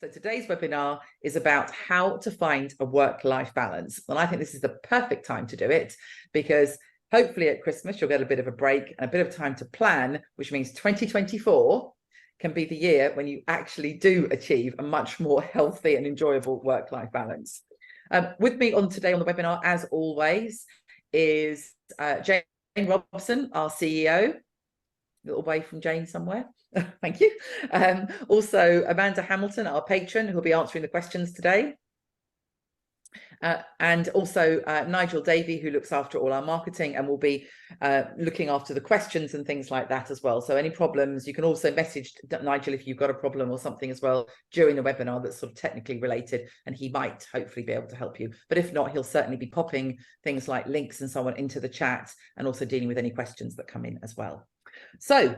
So today's webinar is about how to find a work-life balance. And I think this is the perfect time to do it because hopefully at Christmas, you'll get a bit of a break and a bit of time to plan, which means 2024 can be the year when you actually do achieve a much more healthy and enjoyable work-life balance. With me today on the webinar, as always, is Jane Robson, our CEO. Little wave from Jane somewhere. Thank you. Also, Amanda Hamilton, our patron, who will be answering the questions today. And also Nigel Davey, who looks after all our marketing and will be looking after the questions and things like that as well. So any problems, you can also message Nigel if you've got a problem or something as well during the webinar that's sort of technically related, and he might hopefully be able to help you. But if not, he'll certainly be popping things like links and so on into the chat and also dealing with any questions that come in as well. So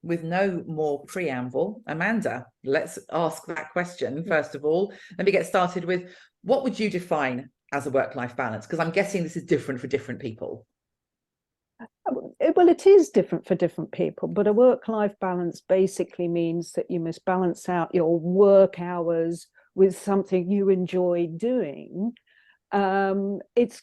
with no more preamble, Amanda, let's ask that question. First of all, let me get started with, what would you define as a work-life balance? Because I'm guessing this is different for different people. Well, it is different for different people, but a work-life balance basically means that you must balance out your work hours with something you enjoy doing. It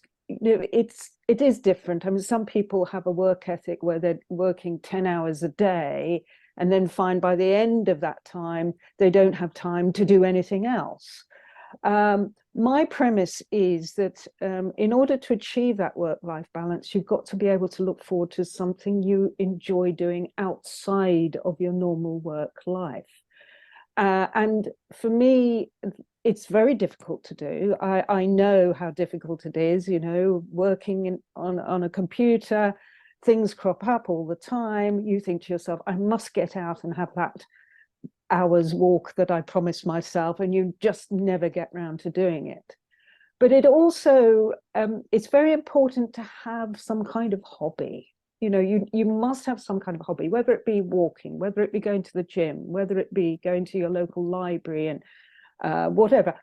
is different. I mean, some people have a work ethic where they're working 10 hours a day and then find by the end of that time, they don't have time to do anything else. My premise is that in order to achieve that work-life balance, you've got to be able to look forward to something you enjoy doing outside of your normal work life. And for me, it's very difficult to do. I know how difficult it is, you know, working on a computer, things crop up all the time. You think to yourself, I must get out and have that hour's walk that I promised myself, and you just never get round to doing it. But it also, it's very important to have some kind of hobby. You know, you must have some kind of hobby, whether it be walking, whether it be going to the gym, whether it be going to your local library and whatever.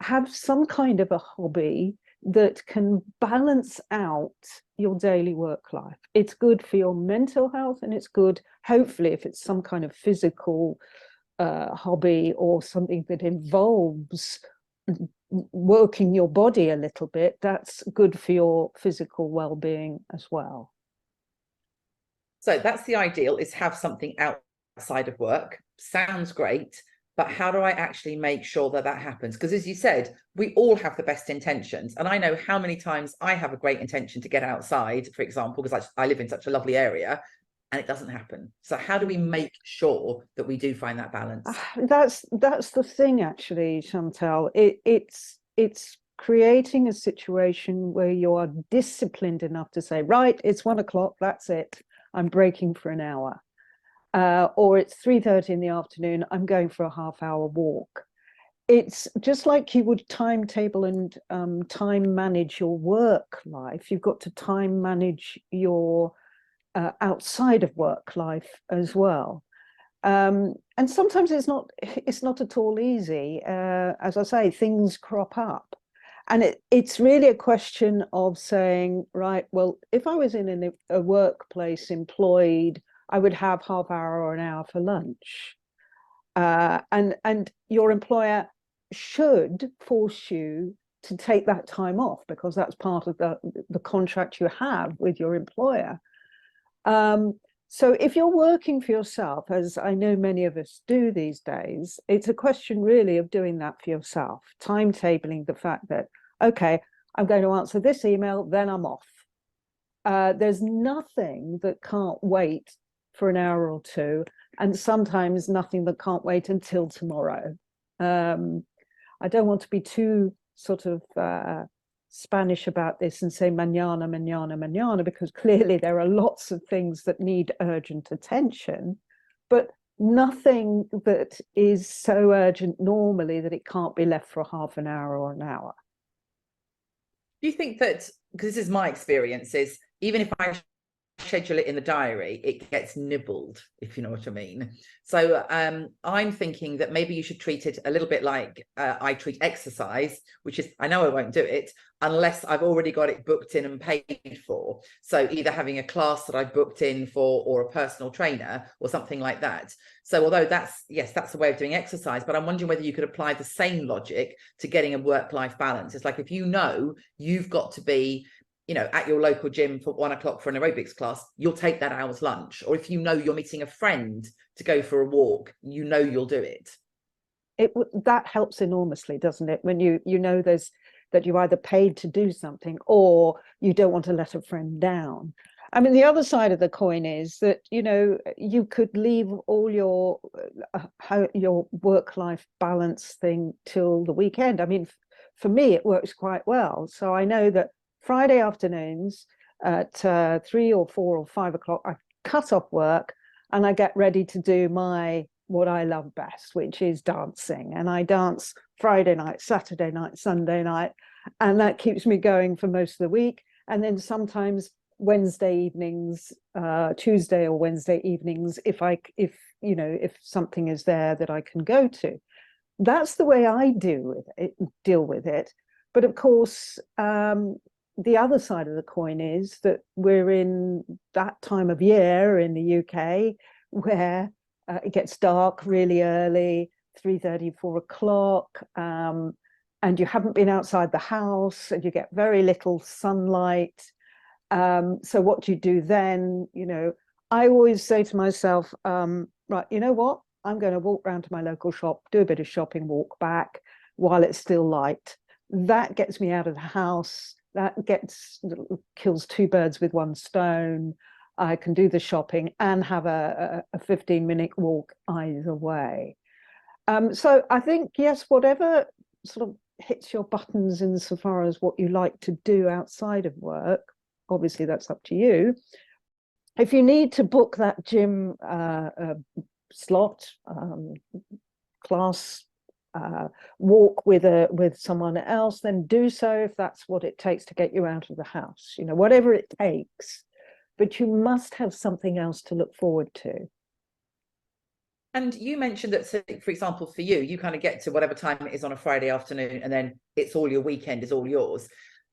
Have some kind of a hobby that can balance out your daily work life. It's good for your mental health, and it's good, hopefully, if it's some kind of physical hobby or something that involves working your body a little bit, that's good for your physical well-being as well. So that's the ideal, is have something outside of work. Sounds great, but how do I actually make sure that that happens? Because as you said, we all have the best intentions. And I know how many times I have a great intention to get outside, for example, because I live in such a lovely area, and it doesn't happen. So how do we make sure that we do find that balance? That's the thing, actually, Chantal. It's creating a situation where you are disciplined enough to say, right, it's 1 o'clock, that's it. I'm breaking for an hour. Or it's 3:30 in the afternoon, I'm going for a half-hour walk. It's just like you would timetable and time manage your work life. You've got to time manage your outside of work life as well. And sometimes it's not at all easy. As I say, things crop up. And it's really a question of saying, right, well, if I was in a workplace employed, I would have half hour or an hour for lunch. And your employer should force you to take that time off, because that's part of the contract you have with your employer. So if you're working for yourself, as I know many of us do these days, it's a question really of doing that for yourself, timetabling the fact that, okay, I'm going to answer this email, then I'm off. There's nothing that can't wait for an hour or two, and sometimes nothing that can't wait until tomorrow. I don't want to be too sort of Spanish about this and say mañana, mañana, mañana, because clearly there are lots of things that need urgent attention, but nothing that is so urgent normally that it can't be left for a half an hour or an hour. Do you think that, because this is my experience, is even if I schedule it in the diary, it gets nibbled, if you know what I mean. So I'm thinking that maybe you should treat it a little bit like I treat exercise, which is, I know I won't do it unless I've already got it booked in and paid for. So either having a class that I've booked in for, or a personal trainer or something like that. So although that's, yes, that's a way of doing exercise, but I'm wondering whether you could apply the same logic to getting a work-life balance. It's like, if you know you've got to be, you know, at your local gym for 1 o'clock for an aerobics class, you'll take that hour's lunch. Or if you know you're meeting a friend to go for a walk, you know you'll do it. That helps enormously, doesn't it? When you know there's that you either paid to do something or you don't want to let a friend down. I mean, the other side of the coin is that, you know, you could leave all your work-life balance thing till the weekend. I mean, for me, it works quite well. So I know that Friday afternoons at 3 or 4 or 5 o'clock, I cut off work and I get ready to do what I love best, which is dancing. And I dance Friday night, Saturday night, Sunday night, and that keeps me going for most of the week. And then sometimes Wednesday evenings, Tuesday or Wednesday evenings, if something is there that I can go to. That's the way I deal with it. But of course, the other side of the coin is that we're in that time of year in the UK where it gets dark really early, 3:30, 4 o'clock, and you haven't been outside the house and you get very little sunlight. So what do you do then? You know, I always say to myself, right, you know what? I'm going to walk round to my local shop, do a bit of shopping, walk back while it's still light. That gets me out of the house. That kills 2 birds with 1 stone. I can do the shopping and have a 15-minute walk either way. So I think, yes, whatever sort of hits your buttons insofar as what you like to do outside of work, obviously that's up to you. If you need to book that gym slot, class, walk with someone else, then do so if that's what it takes to get you out of the house, you know, whatever it takes. But you must have something else to look forward to. And you mentioned that, so for example, for you, you kind of get to whatever time it is on a Friday afternoon, and then it's all your weekend is all yours.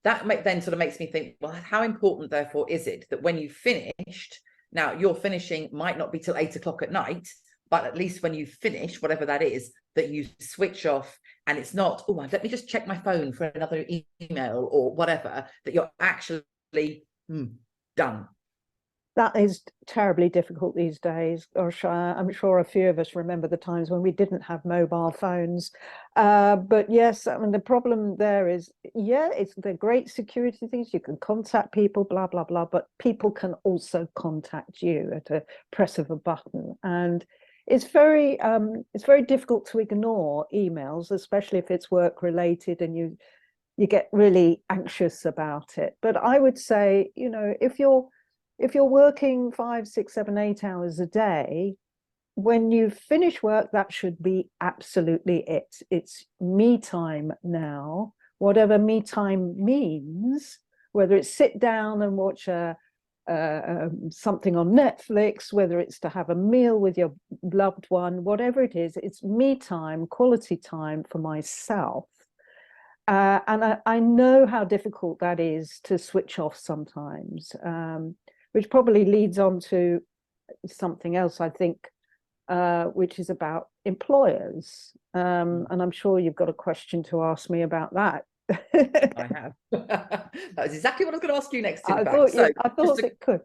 That then sort of makes me think, well, how important, therefore, is it that when you finished, now your finishing might not be till 8 o'clock at night, but at least when you finish, whatever that is, that you switch off, and it's not, oh, let me just check my phone for another email or whatever, that you're actually done. That is terribly difficult these days. Gosh, I'm sure a few of us remember the times when we didn't have mobile phones. But yes, I mean, the problem there is, yeah, the great security things. You can contact people, blah, blah, blah, but people can also contact you at a press of a button. And it's very difficult to ignore emails, especially if it's work related and you get really anxious about it. But I would say, you know, if you're working 5, 6, 7, 8 hours a day, when you finish work, that should be absolutely it. It's me time now, whatever me time means, whether it's sit down and watch something on Netflix, whether it's to have a meal with your loved one, whatever it is, it's me time, quality time for myself. And I know how difficult that is to switch off sometimes. Which probably leads on to something else, I think, which is about employers. And I'm sure you've got a question to ask me about that. I have. That was exactly what I was going to ask you next. I thought it could.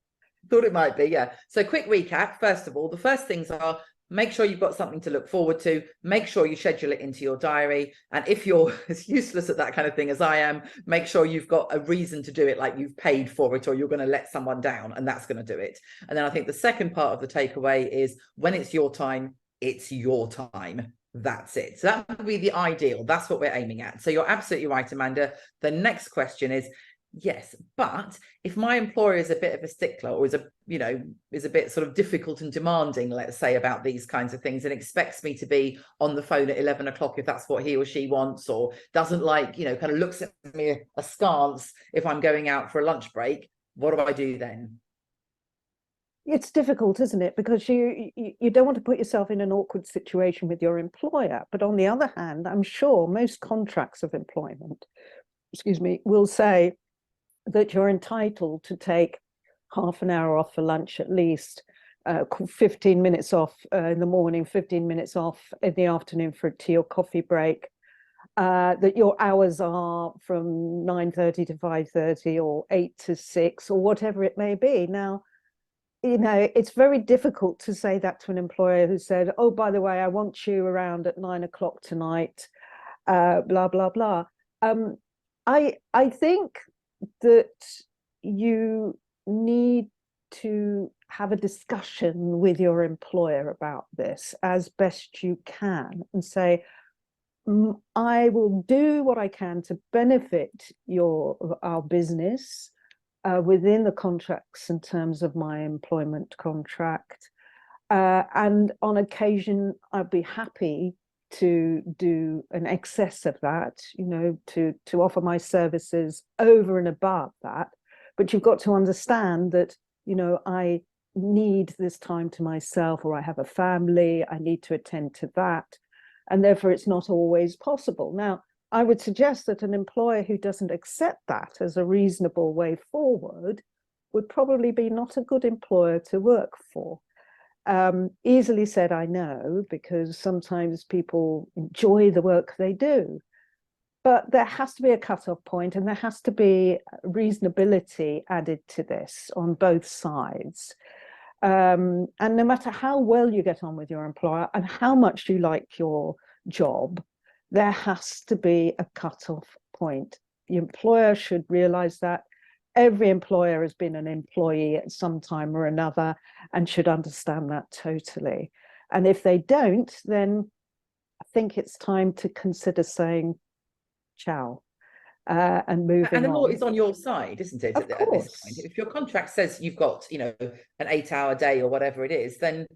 Thought it might be, yeah. So quick recap. First of all, the first things are, make sure you've got something to look forward to. Make sure you schedule it into your diary. And if you're as useless at that kind of thing as I am, make sure you've got a reason to do it, like you've paid for it or you're going to let someone down, and that's going to do it. And then I think the second part of the takeaway is, when it's your time, it's your time. That's it. So that would be the ideal. That's what we're aiming at. So you're absolutely right, Amanda. The next question is, yes, but if my employer is a bit of a stickler, or is a bit sort of difficult and demanding, let's say, about these kinds of things, and expects me to be on the phone at 11 o'clock if that's what he or she wants, or doesn't like, kind of looks at me askance if I'm going out for a lunch break, what do I do then? It's difficult, isn't it? Because you don't want to put yourself in an awkward situation with your employer. But on the other hand, I'm sure most contracts of employment, excuse me, will say that you're entitled to take half an hour off for lunch at least, 15 minutes off in the morning, 15 minutes off in the afternoon for a tea or coffee break, that your hours are from 9:30 to 5:30 or 8 to 6 or whatever it may be. Now, it's very difficult to say that to an employer who said, oh, by the way, I want you around at 9 o'clock tonight, blah, blah, blah. I think that you need to have a discussion with your employer about this as best you can and say, I will do what I can to benefit our business within the contracts in terms of my employment contract. And on occasion, I'd be happy to do an excess of that, to offer my services over and above that. But you've got to understand that, I need this time to myself, or I have a family, I need to attend to that. And therefore, it's not always possible. Now, I would suggest that an employer who doesn't accept that as a reasonable way forward would probably be not a good employer to work for. Easily said, I know, because sometimes people enjoy the work they do. But there has to be a cutoff point, and there has to be reasonability added to this on both sides. And no matter how well you get on with your employer and how much you like your job, there has to be a cutoff point. The employer should realize that. Every employer has been an employee at some time or another and should understand that totally. And if they don't, then I think it's time to consider saying ciao and moving on. And the law is on your side, isn't it? Of at this course. point, if your contract says you've got, an 8-hour day or whatever it is, then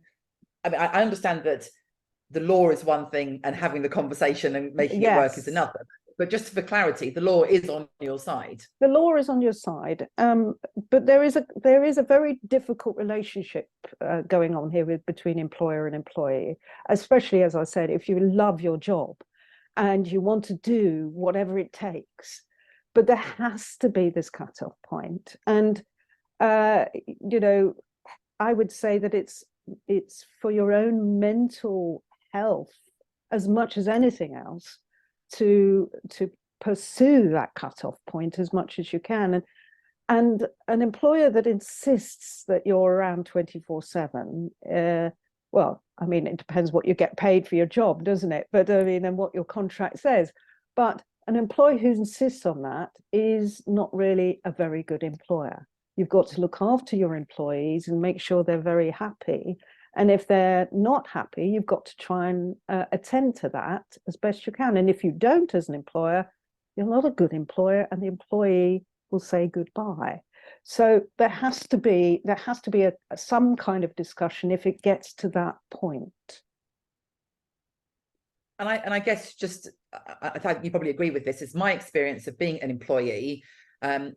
I mean, I understand that the law is one thing and having the conversation and making it work is another. But just for clarity, the law is on your side. The law is on your side, but there is a very difficult relationship going on here between employer and employee, especially, as I said, if you love your job and you want to do whatever it takes. But there has to be this cutoff point. And, I would say that it's for your own mental health as much as anything else to pursue that cutoff point as much as you can. And an employer that insists that you're around 24/7, well, I mean, it depends what you get paid for your job, doesn't it? But I mean, and what your contract says. But an employer who insists on that is not really a very good employer. You've got to look after your employees and make sure they're very happy. And if they're not happy, you've got to try and attend to that as best you can. And if you don't, as an employer, you're not a good employer, and the employee will say goodbye. So there has to be some kind of discussion if it gets to that point. And I guess just I think you probably agree with this. Is my experience of being an employee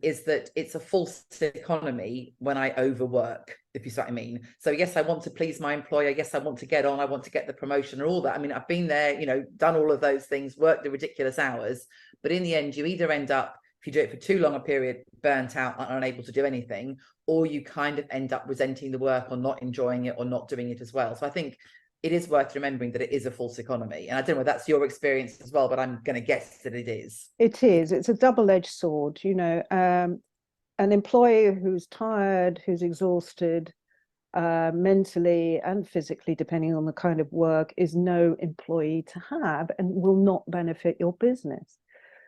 is that it's a false economy when I overwork, if you see what I mean. So yes, I want to please my employer. Yes, I want to get on. I want to get the promotion and all that. I mean, I've been there, done all of those things, worked the ridiculous hours. But in the end, you either end up, if you do it for too long a period, burnt out and unable to do anything, or you kind of end up resenting the work or not enjoying it or not doing it as well. So I think it is worth remembering that it is a false economy. And I don't know if that's your experience as well, but I'm going to guess that it is. It is. It's a double-edged sword. An employee who's tired, who's exhausted, mentally and physically, depending on the kind of work, is no employee to have and will not benefit your business.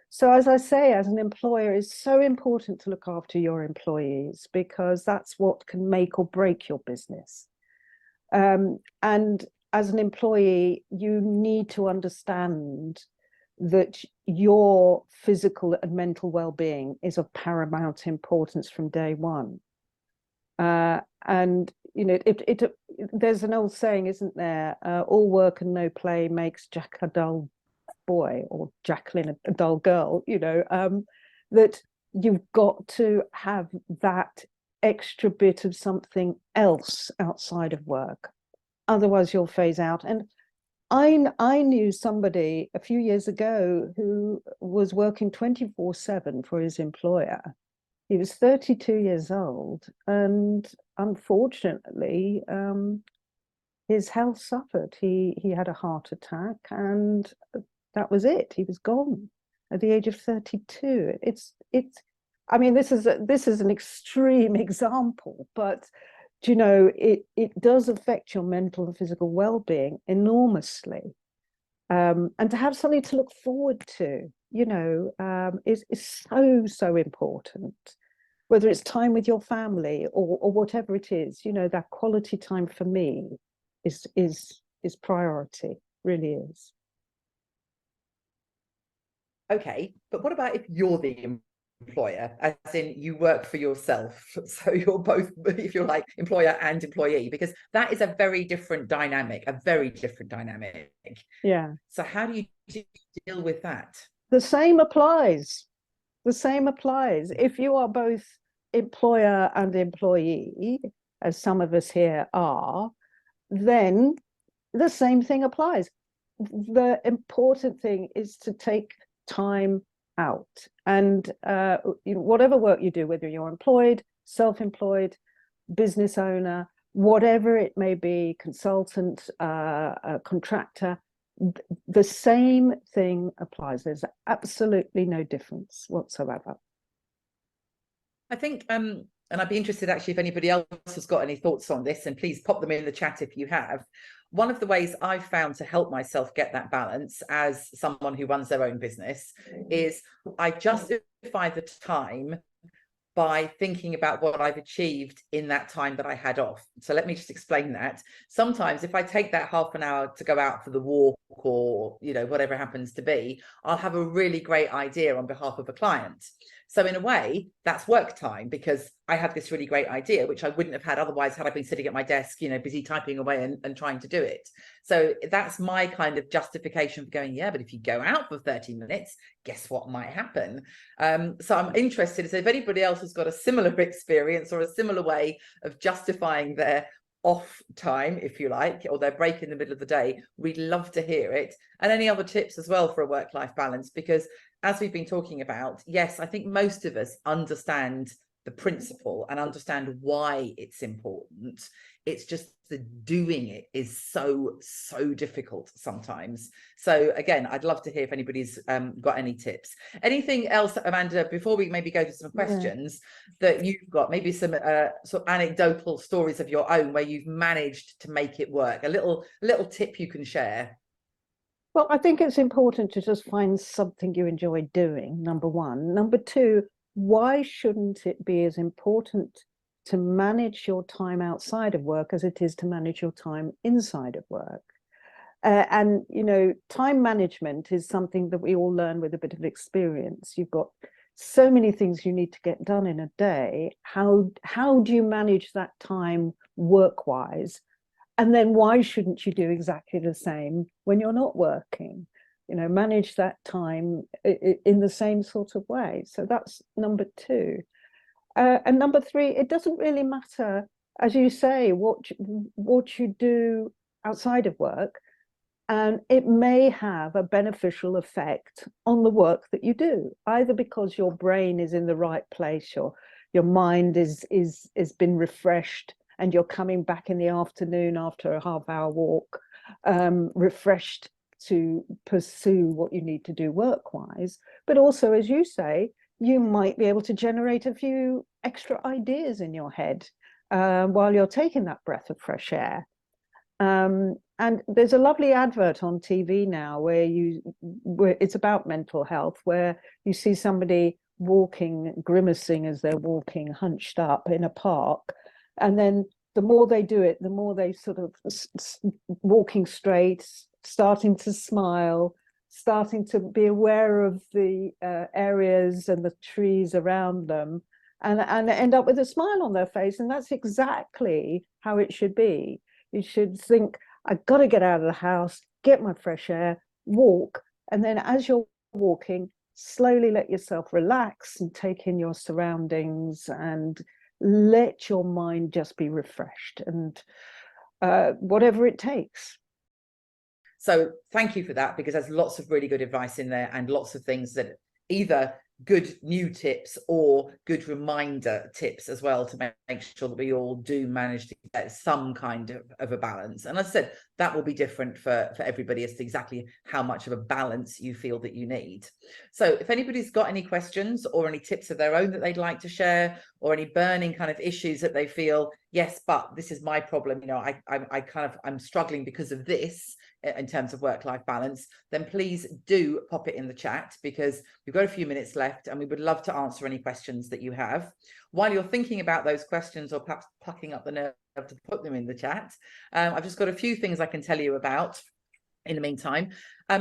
So as I say, as an employer, it's so important to look after your employees, because that's what can make or break your business. And as an employee, you need to understand that your physical and mental well-being is of paramount importance from day one. And there's an old saying, isn't there? All work and no play makes Jack a dull boy, or Jacqueline a dull girl. That you've got to have that extra bit of something else outside of work. Otherwise, you'll phase out. And I knew somebody a few years ago who was working 24/7 for his employer. He was 32 years old, and unfortunately, his health suffered. He had a heart attack, and that was it. He was gone at the age of 32. It's I mean, this is an extreme example, but you know, it does affect your mental and physical well-being enormously. And to have something to look forward to, you know, is so important. Whether it's time with your family or whatever it is, you know, that quality time for me is priority, really is. Okay, but what about if you're the employer, as in you work for yourself? So you're both, if you're like, employer and employee, because that is a very different dynamic, Yeah. So how do you deal with that? The same applies. The same applies. If you are both employer and employee, as some of us here are, then the same thing applies. The important thing is to take time out, and you know, whatever work you do, whether you're employed, self-employed, business owner, whatever it may be, consultant, contractor, the same thing applies. There's absolutely no difference whatsoever. I think, and I'd be interested actually if anybody else has got any thoughts on this, and please pop them in the chat if you have. One of the ways I've found to help myself get that balance as someone who runs their own business is I justify the time by thinking about what I've achieved in that time that I had off. So let me just explain that. Sometimes if I take that half an hour to go out for the walk, or, you know, whatever it happens to be, I'll have a really great idea on behalf of a client. So in a way, that's work time, because I had this really great idea, which I wouldn't have had otherwise had I been sitting at my desk, you know, busy typing away and trying to do it. So that's my kind of justification for going, yeah, but if you go out for 30 minutes, guess what might happen? So I'm interested, so if anybody else has got a similar experience or a similar way of justifying their off time, if you like, or their break in the middle of the day, we'd love to hear it. And any other tips as well for a work-life balance, because as we've been talking about, yes, I think most of us understand the principle and understand why it's important. It's just the doing it is so difficult sometimes. So again, I'd love to hear if anybody's got any tips. Anything else, Amanda, before we maybe go to some questions that you've got, maybe some sort of anecdotal stories of your own where you've managed to make it work, a little tip you can share? Well, I think it's important to just find something you enjoy doing, number one. Number two, why shouldn't it be as important to manage your time outside of work as it is to manage your time inside of work? And, you know, time management is something that we all learn with a bit of experience. You've got so many things you need to get done in a day. How do you manage that time work-wise? And then why shouldn't you do exactly the same when you're not working? You know, manage that time in the same sort of way. So that's number two. And number three, it doesn't really matter, as you say, what you do outside of work. And it may have a beneficial effect on the work that you do, either because your brain is in the right place, your mind is been refreshed, and you're coming back in the afternoon after a half-hour walk, refreshed to pursue what you need to do work-wise. But also, as you say, you might be able to generate a few extra ideas in your head while you're taking that breath of fresh air. And there's a lovely advert on TV now where it's about mental health, where you see somebody walking, grimacing as they're walking, hunched up in a park. And then the more they do it, the more they sort of walking straight, starting to smile, starting to be aware of the areas and the trees around them, and end up with a smile on their face. And that's exactly how it should be. You should think, I've got to get out of the house, get my fresh air, walk. And then as you're walking, slowly let yourself relax and take in your surroundings, and let your mind just be refreshed, and whatever it takes. So thank you for that, because there's lots of really good advice in there, and lots of things that either good new tips or good reminder tips as well, to make sure that we all do manage to get some kind of a balance. And as I said, that will be different for everybody as to exactly how much of a balance you feel that you need. So if anybody's got any questions or any tips of their own that they'd like to share, or any burning kind of issues that they feel, yes, but this is my problem, you know, I'm struggling because of this in terms of work-life balance, then please do pop it in the chat, because we've got a few minutes left and we would love to answer any questions that you have. While you're thinking about those questions, or perhaps plucking up the nerve to put them in the chat, I've just got a few things I can tell you about in the meantime.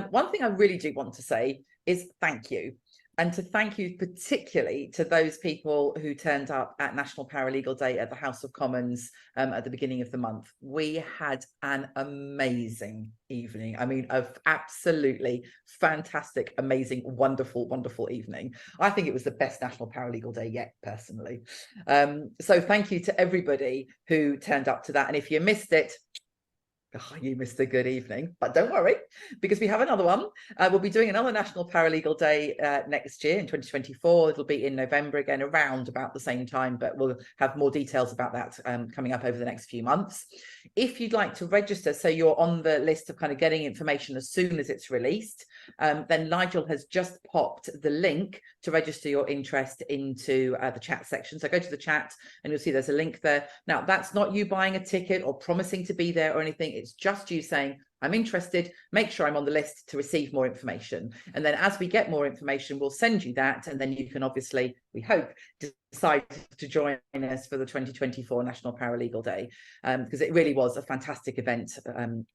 One thing I really do want to say is thank you. And to thank you particularly to those people who turned up at National Paralegal Day at the House of Commons at the beginning of the month. We had an amazing evening. I mean, an absolutely fantastic, amazing, wonderful, wonderful evening. I think it was the best National Paralegal Day yet, personally. So thank you to everybody who turned up to that. And if you missed it, oh, you missed a good evening, but don't worry, because we have another one. We'll be doing another National Paralegal Day next year in 2024. It'll be in November again, around about the same time, but we'll have more details about that coming up over the next few months. If you'd like to register, so you're on the list of kind of getting information as soon as it's released, then Nigel has just popped the link to register your interest into the chat section. So go to the chat and you'll see there's a link there. Now, that's not you buying a ticket or promising to be there or anything. It's just you saying, I'm interested, make sure I'm on the list to receive more information. And then as we get more information, we'll send you that. And then you can obviously, we hope, decide to join us for the 2024 National Paralegal Day, because it really was a fantastic event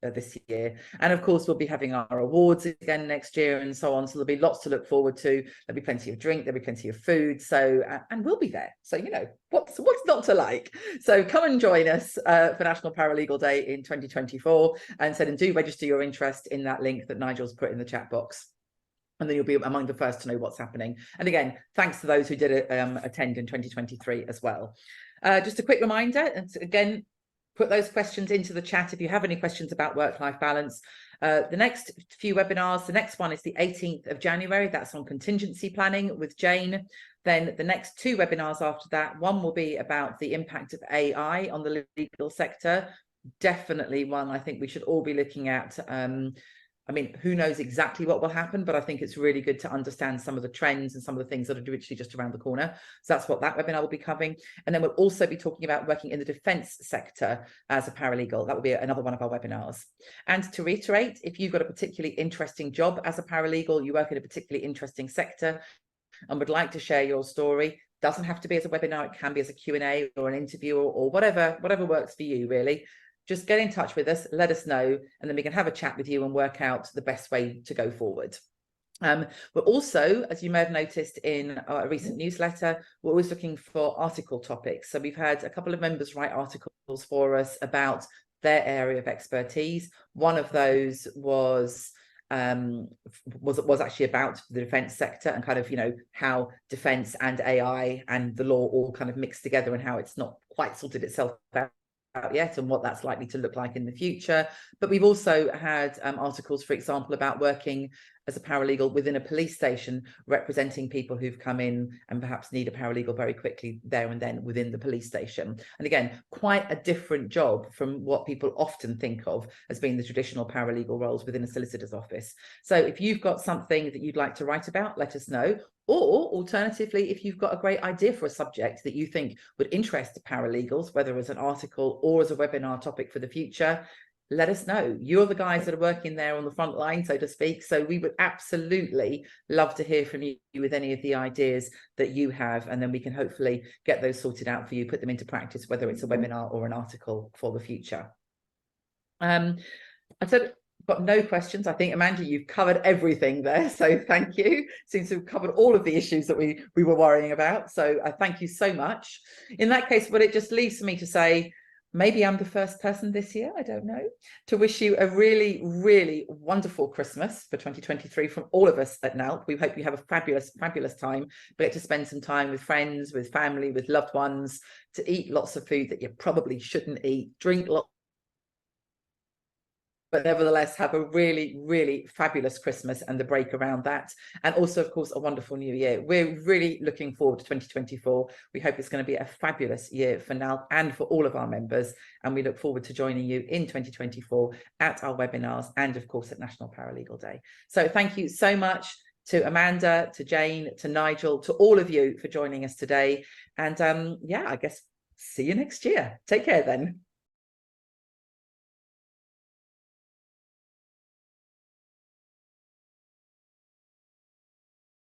this year. And of course, we'll be having our awards again next year and so on. So there'll be lots to look forward to. There'll be plenty of drink, there'll be plenty of food. So, and we'll be there. So, you know, what's not to like? So come and join us for National Paralegal Day in 2024, and do register your interest in that link that Nigel's put in the chat box. And then you'll be among the first to know what's happening. And again, thanks to those who did attend in 2023 as well. Just a quick reminder, and again, put those questions into the chat if you have any questions about work-life balance. The next few webinars, the next one is the 18th of January. That's on contingency planning with Jane. Then the next two webinars after that, one will be about the impact of AI on the legal sector. Definitely one I think we should all be looking at. I mean, who knows exactly what will happen, but I think it's really good to understand some of the trends and some of the things that are literally just around the corner. So that's what that webinar will be covering. And then we'll also be talking about working in the defence sector as a paralegal. That will be another one of our webinars. And to reiterate, if you've got a particularly interesting job as a paralegal, you work in a particularly interesting sector and would like to share your story, doesn't have to be as a webinar, it can be as a Q&A or an interview or whatever works for you, really. Just get in touch with us, let us know, and then we can have a chat with you and work out the best way to go forward. We're also, as you may have noticed in a recent newsletter, we're always looking for article topics. So we've had a couple of members write articles for us about their area of expertise. One of those was actually about the defence sector and kind of, you know, how defence and AI and the law all kind of mixed together and how it's not quite sorted itself out yet and what that's likely to look like in the future. But we've also had articles, for example, about working as a paralegal within a police station, representing people who've come in and perhaps need a paralegal very quickly there and then within the police station. And again, quite a different job from what people often think of as being the traditional paralegal roles within a solicitor's office. So if you've got something that you'd like to write about, let us know. Or alternatively, if you've got a great idea for a subject that you think would interest paralegals, whether as an article or as a webinar topic for the future, let us know. You're the guys that are working there on the front line, so to speak. So we would absolutely love to hear from you with any of the ideas that you have, and then we can hopefully get those sorted out for you, put them into practice, whether it's a webinar or an article for the future. I said, got no questions. I think, Amanda, you've covered everything there, so thank you. Seems to have covered all of the issues that we were worrying about, so I thank you so much. In that case, what it just leaves for me to say, maybe I'm the first person this year, I don't know, to wish you a really, really wonderful Christmas for 2023 from all of us at NALP. We hope you have a fabulous, fabulous time. But to spend some time with friends, with family, with loved ones, to eat lots of food that you probably shouldn't eat, drink lots, but nevertheless have a really, really fabulous Christmas and the break around that. And also, of course, a wonderful new year. We're really looking forward to 2024. We hope it's going to be a fabulous year for NALP and for all of our members. And we look forward to joining you in 2024 at our webinars and, of course, at National Paralegal Day. So thank you so much to Amanda, to Jane, to Nigel, to all of you for joining us today. And yeah, I guess see you next year. Take care then.